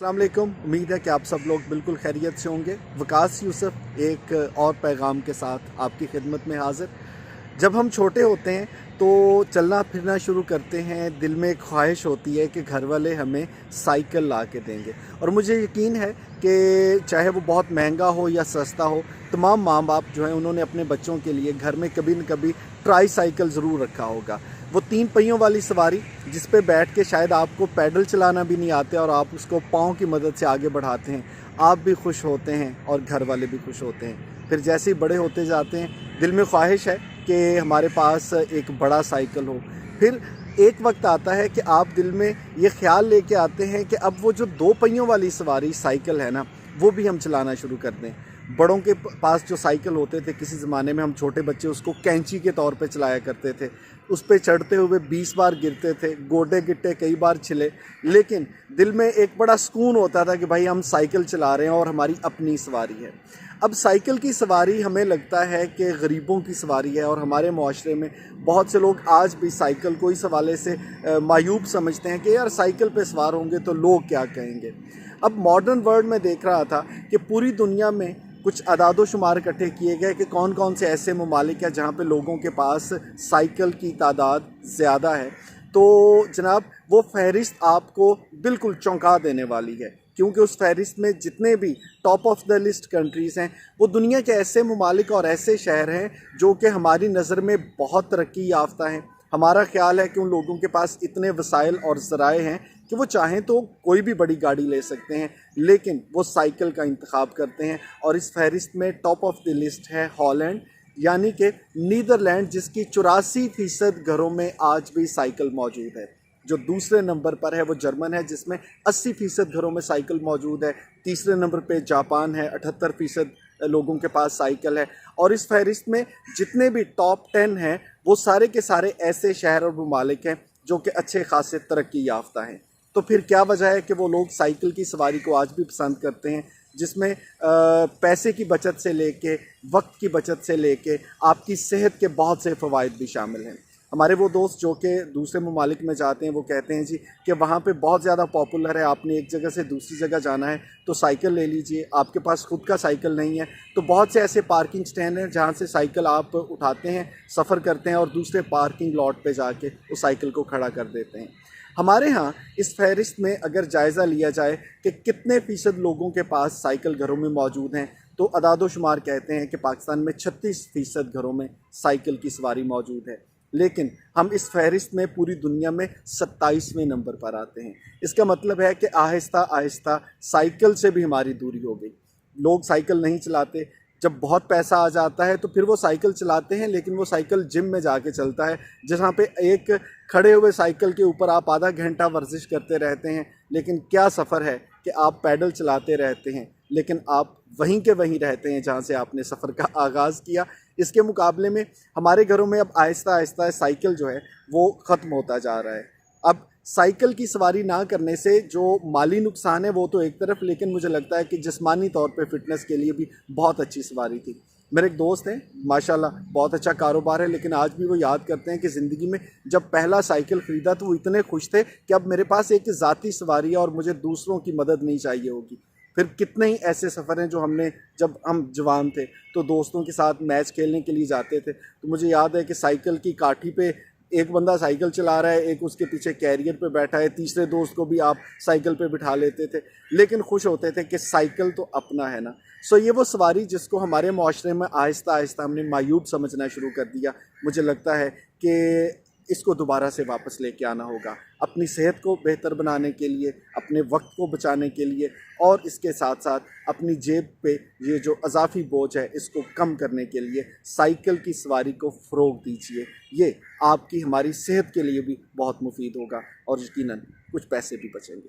अस्सलाम वालेकुम। उम्मीद है कि आप सब लोग बिल्कुल खैरियत से होंगे। वकास यूसुफ एक और पैगाम के साथ आपकी खिदमत में हाज़िर। जब हम छोटे होते हैं तो चलना फिरना शुरू करते हैं, दिल में एक ख्वाहिश होती है कि घर वाले हमें साइकिल ला के देंगे। और मुझे यकीन है कि चाहे वो बहुत महंगा हो या सस्ता हो, तमाम माँ बाप जो हैं उन्होंने अपने बच्चों के लिए घर में कभी न कभी ट्राई साइकिल ज़रूर रखा होगा। वो 3 पहियों वाली सवारी जिस पे बैठ के शायद आपको पैडल चलाना भी नहीं आते और आप उसको पाँव की मदद से आगे बढ़ाते हैं। आप भी खुश होते हैं और घर वाले भी खुश होते हैं। फिर जैसे ही बड़े होते जाते हैं, दिल में ख्वाहिश है कि हमारे पास एक बड़ा साइकिल हो। फिर एक वक्त आता है कि आप दिल में ये ख्याल लेके आते हैं कि अब वो जो 2 पहियों वाली सवारी साइकिल है ना, वो भी हम चलाना शुरू कर दें। बड़ों के पास जो साइकिल होते थे, किसी ज़माने में हम छोटे बच्चे उसको कैंची के तौर पे चलाया करते थे। उस पे चढ़ते हुए 20 बार गिरते थे, गोडे गिट्टे कई बार छिले, लेकिन दिल में एक बड़ा सुकून होता था कि भाई हम साइकिल चला रहे हैं और हमारी अपनी सवारी है। अब साइकिल की सवारी हमें लगता है कि गरीबों की सवारी है और हमारे माशरे में बहुत से लोग आज भी साइकिल को इस हवाले से मायूब समझते हैं कि यार साइकिल पे सवार होंगे तो लोग क्या कहेंगे। अब मॉडर्न वर्ल्ड में देख रहा था कि पूरी दुनिया में कुछ अदादो शुमार इकट्ठे किए गए कि कौन कौन से ऐसे ममालिक हैं जहाँ पे लोगों के पास साइकिल की तादाद ज़्यादा है। तो जनाब वो फहरिस्त आपको बिल्कुल चौंका देने वाली है, क्योंकि उस फहरिस्त में जितने भी top of the list countries हैं वो दुनिया के ऐसे ममालिक और ऐसे शहर हैं जो कि हमारी नज़र में बहुत तरक्की याफ्ता हैं। हमारा ख्याल है कि उन लोगों के पास इतने वसाइल और ज़राए हैं कि वो चाहें तो कोई भी बड़ी गाड़ी ले सकते हैं, लेकिन वो साइकिल का इंतखाब करते हैं। और इस फहरिस्त में टॉप ऑफ द लिस्ट है हॉलैंड, यानी कि नीदरलैंड, जिसकी 84% घरों में आज भी साइकिल मौजूद है। जो दूसरे नंबर पर है वो जर्मन है, जिसमें 80% घरों में साइकिल मौजूद है। तीसरे नंबर पे जापान है, 78% लोगों के पास साइकिल है। और इस फहरिस्त में जितने भी टॉप 10 हैं वो सारे के सारे ऐसे शहर और ममालिक हैं जो कि अच्छे खासे तरक्की याफ्ता हैं। तो फिर क्या वजह है कि वो लोग साइकिल की सवारी को आज भी पसंद करते हैं, जिसमें पैसे की बचत से लेके, वक्त की बचत से लेके आपकी सेहत के बहुत से फ़वाइद भी शामिल हैं। हमारे वो दोस्त जो कि दूसरे ममालिक में जाते हैं वो कहते हैं जी कि वहाँ पे बहुत ज़्यादा पॉपुलर है, आपने एक जगह से दूसरी जगह जाना है तो साइकिल ले लीजिए। आपके पास खुद का साइकिल नहीं है तो बहुत से ऐसे पार्किंग स्टैंड हैं जहाँ से साइकिल आप उठाते हैं, सफ़र करते हैं और दूसरे पार्किंग लॉट पे जाके उस साइकिल को खड़ा कर देते हैं। हमारे यहाँ इस फहरिस्त में अगर जायज़ा लिया जाए कि कितने फ़ीसद लोगों के पास साइकिल घरों में मौजूद हैं, तो अदादो शुमार कहते हैं कि पाकिस्तान में 36% घरों में साइकिल की सवारी मौजूद है। लेकिन हम इस फहरिस्त में पूरी दुनिया में 27वें नंबर पर आते हैं। इसका मतलब है कि आहिस्ता आहिस्ता साइकिल से भी हमारी दूरी हो गई। लोग साइकिल नहीं चलाते। जब बहुत पैसा आ जाता है तो फिर वो साइकिल चलाते हैं, लेकिन वो साइकिल जिम में जाके चलता है, जहाँ पे एक खड़े हुए साइकिल के ऊपर आप आधा घंटा वर्जिश करते रहते हैं। लेकिन क्या सफ़र है कि आप पैडल चलाते रहते हैं, लेकिन आप वहीं के वहीं रहते हैं जहाँ से आपने सफ़र का आगाज़ किया। इसके मुकाबले में हमारे घरों में अब आहिस्ता आहिस्ता साइकिल जो है वो ख़त्म होता जा रहा है। अब साइकिल की सवारी ना करने से जो माली नुकसान है वो तो एक तरफ, लेकिन मुझे लगता है कि जिस्मानी तौर पे फ़िटनेस के लिए भी बहुत अच्छी सवारी थी। मेरे एक दोस्त हैं, माशाल्लाह बहुत अच्छा कारोबार है, लेकिन आज भी वो याद करते हैं कि ज़िंदगी में जब पहला साइकिल ख़रीदा तो वो इतने खुश थे कि अब मेरे पास एक ज़ाती सवारी है और मुझे दूसरों की मदद नहीं चाहिए होगी। फिर कितने ही ऐसे सफ़र हैं जो हमने, जब हम जवान थे तो दोस्तों के साथ मैच खेलने के लिए जाते थे, तो मुझे याद है कि साइकिल की काठी पे एक बंदा साइकिल चला रहा है, एक उसके पीछे कैरियर पे बैठा है, तीसरे दोस्त को भी आप साइकिल पे बिठा लेते थे, लेकिन खुश होते थे कि साइकिल तो अपना है ना। सो ये वो सवारी जिसको हमारे माशरे में आहिस्ता आहिस्ता हमने मायूब समझना शुरू कर दिया। मुझे लगता है कि इसको दोबारा से वापस लेके आना होगा, अपनी सेहत को बेहतर बनाने के लिए, अपने वक्त को बचाने के लिए, और इसके साथ साथ अपनी जेब पे ये जो अज़ाफ़ी बोझ है इसको कम करने के लिए साइकिल की सवारी को फ़रोग़ दीजिए। ये आपकी हमारी सेहत के लिए भी बहुत मुफीद होगा और यकीनन कुछ पैसे भी बचेंगे।